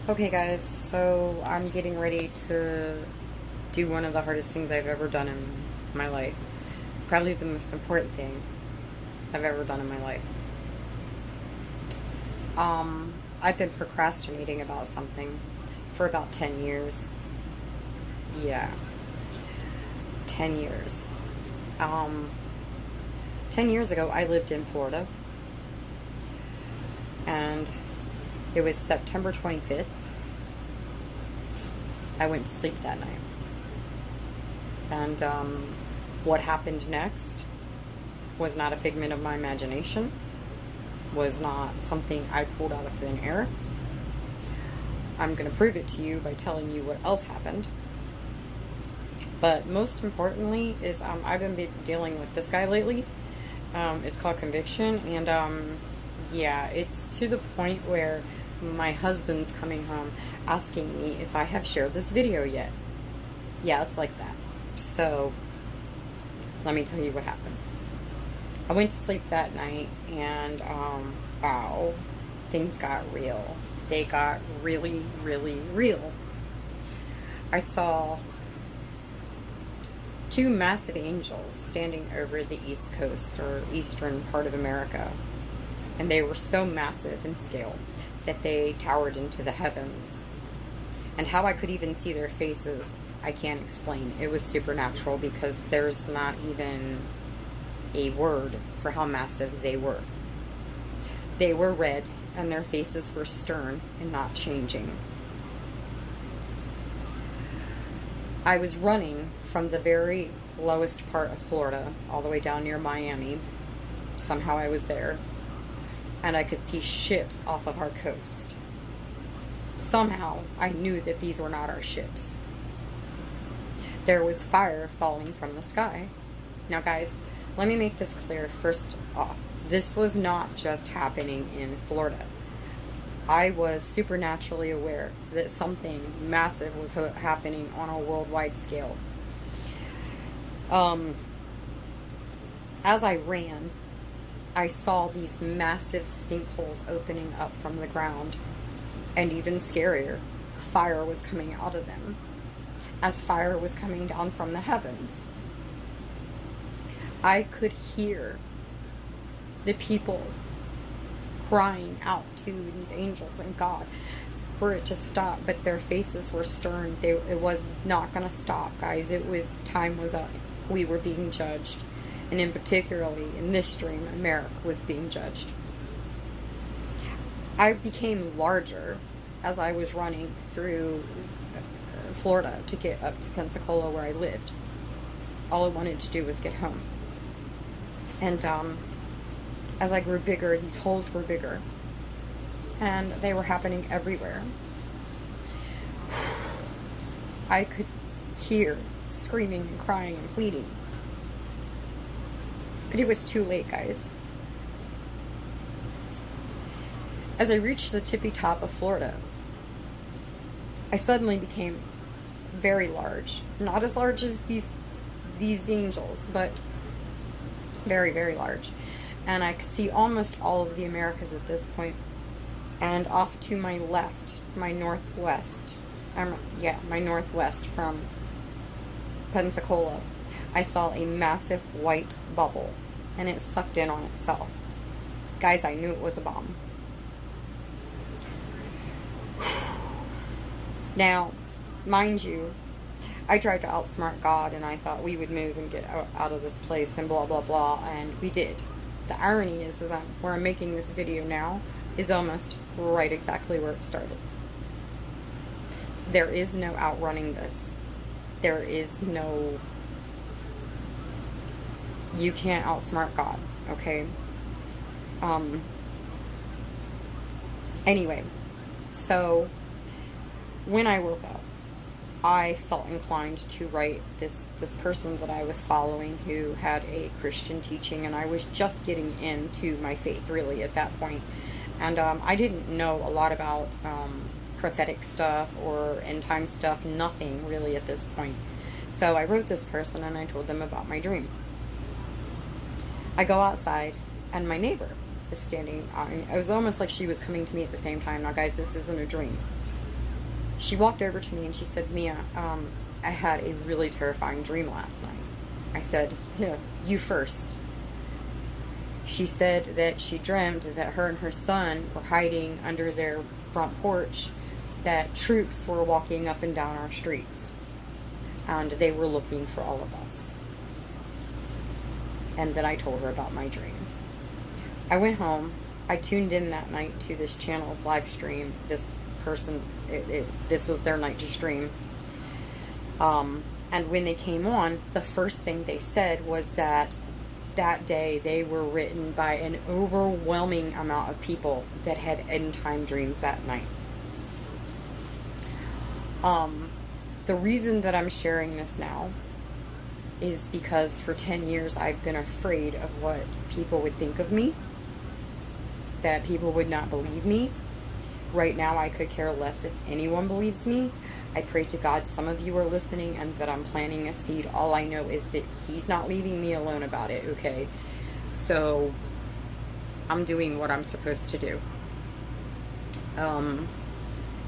Okay guys, so I'm getting ready to do one of the hardest things I've ever done in my life. Probably the most important thing I've ever done in my life. I've been procrastinating about something for about 10 years. Yeah, 10 years. Um, 10 years ago, I lived in Florida, and it was September 25th. I went to sleep that night. And what happened next was not a figment of my imagination, was not something I pulled out of thin air. I'm going to prove it to you by telling you what else happened. But most importantly is I've been dealing with this guy lately. It's called conviction, and yeah, it's to the point where my husband's coming home asking me if I have shared this video yet. Yeah, it's like that. So, let me tell you what happened. I went to sleep that night, and wow, things got real. They got really, really real. I saw two massive angels standing over the East Coast, or eastern part of America. And they were so massive in scale that they towered into the heavens. And how I could even see their faces, I can't explain. It was supernatural, because there's not even a word for how massive they were. They were red, and their faces were stern and not changing. I was running from the very lowest part of Florida all the way down near Miami. Somehow I was there, and I could see ships off of our coast. Somehow I knew that these were not our ships. There was fire falling from the sky. Now guys, let me make this clear first off. This was not just happening in Florida. I was supernaturally aware that something massive was happening on a worldwide scale. As I ran, I saw these massive sinkholes opening up from the ground. And even scarier, fire was coming out of them, as fire was coming down from the heavens. I could hear the people crying out to these angels and God for it to stop, but their faces were stern. It was not going to stop, guys. Time was up. We were being judged, and in particularly in this dream, America was being judged. I became larger as I was running through Florida to get up to Pensacola, where I lived. All I wanted to do was get home. And as I grew bigger, these holes grew bigger. And they were happening everywhere. I could hear screaming and crying and pleading. But it was too late, guys. As I reached the tippy top of Florida, I suddenly became very large. Not as large as these angels, but very, very large. And I could see almost all of the Americas at this point. And off to my left, my northwest from Pensacola, I saw a massive white bubble, and it sucked in on itself. Guys, I knew it was a bomb. Now, mind you, I tried to outsmart God, and I thought we would move and get out of this place and blah, blah, blah, and we did. The irony is where I'm making this video now is almost right exactly where it started. There is no outrunning this. There is no... You can't outsmart God, okay? Anyway, so when I woke up, I felt inclined to write this person that I was following, who had a Christian teaching, and I was just getting into my faith really at that point. And I didn't know a lot about prophetic stuff or end time stuff, nothing really at this point. So I wrote this person, and I told them about my dream. I go outside, and my neighbor is standing. It was almost like she was coming to me at the same time. Now guys, this isn't a dream. She walked over to me and she said, Mia, I had a really terrifying dream last night. I said, yeah, you first. She said that she dreamed that her and her son were hiding under their front porch, that troops were walking up and down our streets, and they were looking for all of us. And then I told her about my dream. I went home. I tuned in that night to this channel's live stream. This person, this was their night to stream. And when they came on, the first thing they said was that day they were written by an overwhelming amount of people that had end time dreams that night. The reason that I'm sharing this now is because for 10 years I've been afraid of what people would think of me, that people would not believe me. Right now I could care less if anyone believes me. I pray to God some of you are listening and that I'm planting a seed. All I know is that He's not leaving me alone about it, okay? So I'm doing what I'm supposed to do.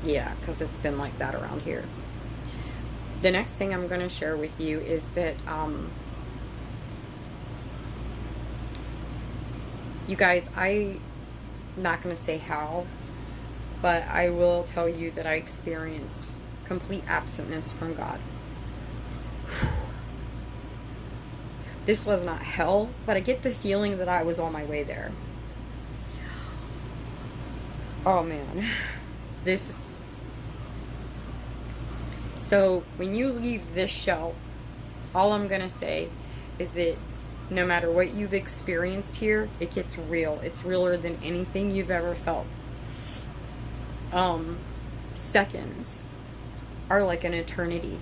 Yeah, because it's been like that around here. The next thing I'm going to share with you is that you guys, I'm not going to say how, but I will tell you that I experienced complete absentness from God. This was not hell, but I get the feeling that I was on my way there. Oh man, this is... So when you leave this show, all I'm going to say is that no matter what you've experienced here, it gets real. It's realer than anything you've ever felt. Seconds are like an eternity.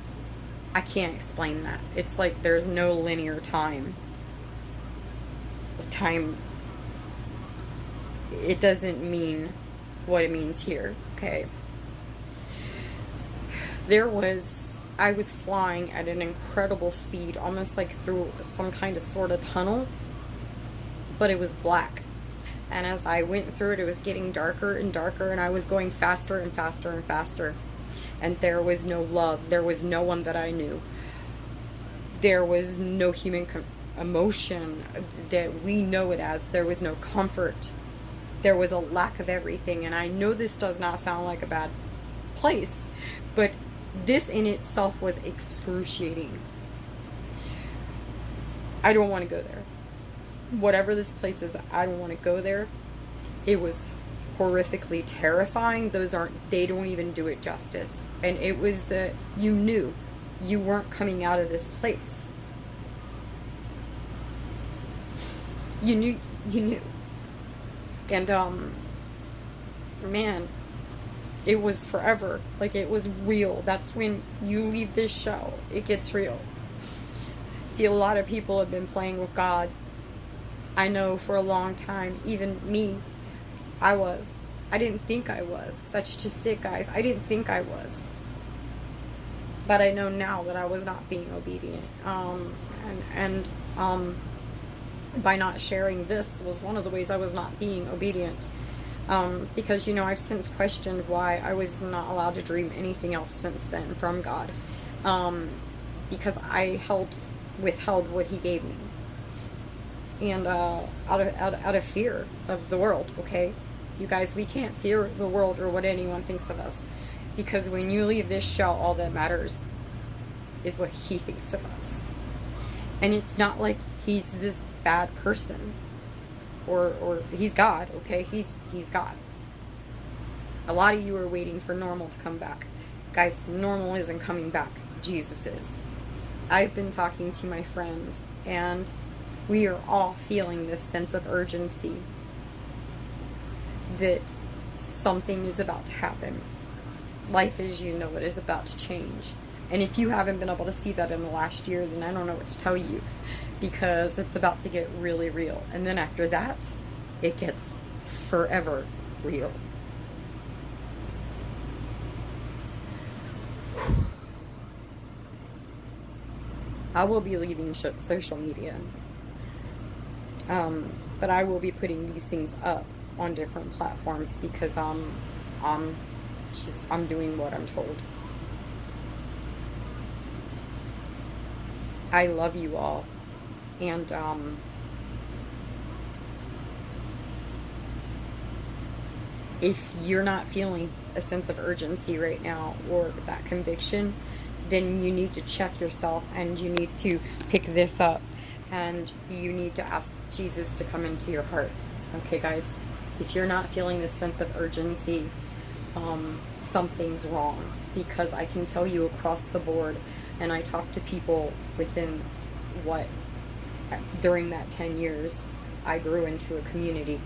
I can't explain that. It's like there's no linear time. Time, it doesn't mean what it means here, okay? I was flying at an incredible speed, almost like through some kind of sort of tunnel, but it was black. And as I went through it, it was getting darker and darker, and I was going faster and faster and faster. And there was no love. There was no one that I knew. There was no human emotion that we know it as. There was no comfort. There was a lack of everything. And I know this does not sound like a bad place, but this in itself was excruciating. I don't want to go there. Whatever this place is, I don't want to go there. It was horrifically terrifying. They don't even do it justice. And it was that you knew you weren't coming out of this place. You knew. And, man, it was forever. Like, it was real. That's when you leave this show, it gets real. See, a lot of people have been playing with God. I know for a long time, even me, I didn't think I was. That's just it, guys. I didn't think I was. But I know now that I was not being obedient. By not sharing this was one of the ways I was not being obedient. Because, I've since questioned why I was not allowed to dream anything else since then from God. Because I withheld what He gave me. And out of fear of the world, okay? You guys, we can't fear the world or what anyone thinks of us. Because when you leave this shell, all that matters is what He thinks of us. And it's not like He's this bad person. Or He's God, okay? He's God. A lot of you are waiting for normal to come back. Guys, normal isn't coming back. Jesus is. I've been talking to my friends, and we are all feeling this sense of urgency that something is about to happen. Life as you know it is about to change. And if you haven't been able to see that in the last year, then I don't know what to tell you, because it's about to get really real. And then after that, it gets forever real. I will be leaving social media. But I will be putting these things up on different platforms because I'm Just, I'm doing what I'm told. I love you all. And, if you're not feeling a sense of urgency right now or that conviction, then you need to check yourself and you need to pick this up and you need to ask Jesus to come into your heart. Okay, guys? If you're not feeling this sense of urgency, something's wrong, because I can tell you across the board, and I talk to people within during that 10 years, I grew into a community,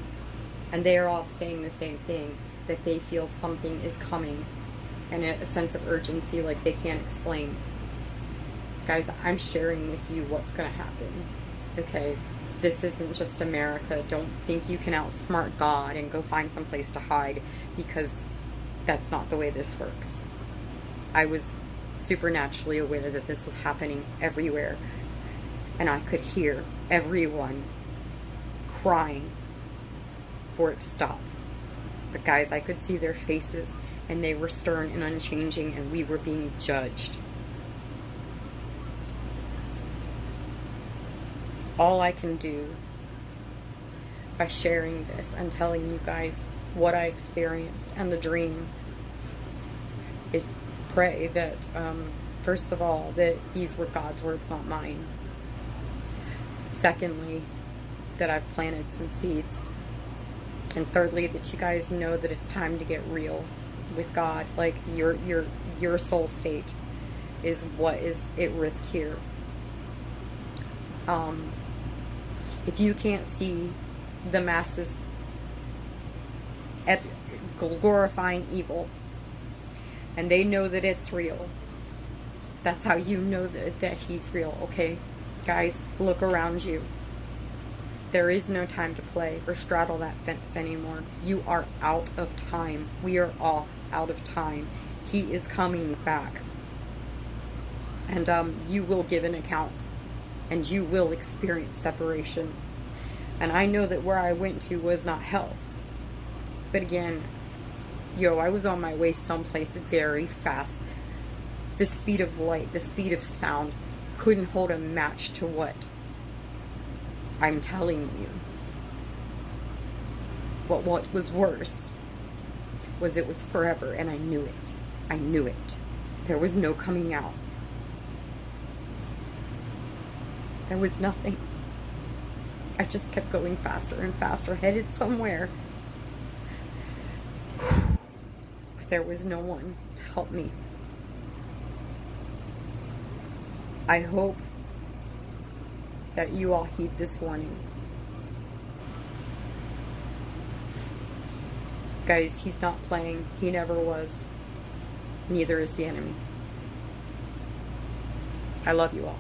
and they are all saying the same thing, that they feel something is coming, and a sense of urgency like they can't explain. Guys, I'm sharing with you what's going to happen, okay? This isn't just America. Don't think you can outsmart God and go find some place to hide, because that's not the way this works. I was supernaturally aware that this was happening everywhere, and I could hear everyone crying for it to stop. But guys, I could see their faces, and they were stern and unchanging, and we were being judged. All I can do by sharing this and telling you guys what I experienced and the dream is pray that, first of all, that these were God's words, not mine. Secondly, that I've planted some seeds. And thirdly, that you guys know that it's time to get real with God. Like, your soul state is what is at risk here. If you can't see the masses glorifying evil, and they know that it's real, that's how you know that he's real, okay? Guys, look around you. There is no time to play or straddle that fence anymore. You are out of time. We are all out of time. He is coming back. And you will give an account. And you will experience separation. And I know that where I went to was not hell. But again, I was on my way someplace very fast. The speed of light, the speed of sound couldn't hold a match to what I'm telling you. But what was worse was it was forever, and I knew it. I knew it. There was no coming out. There was nothing. I just kept going faster and faster, headed somewhere. But there was no one to help me. I hope that you all heed this warning. Guys, he's not playing. He never was. Neither is the enemy. I love you all.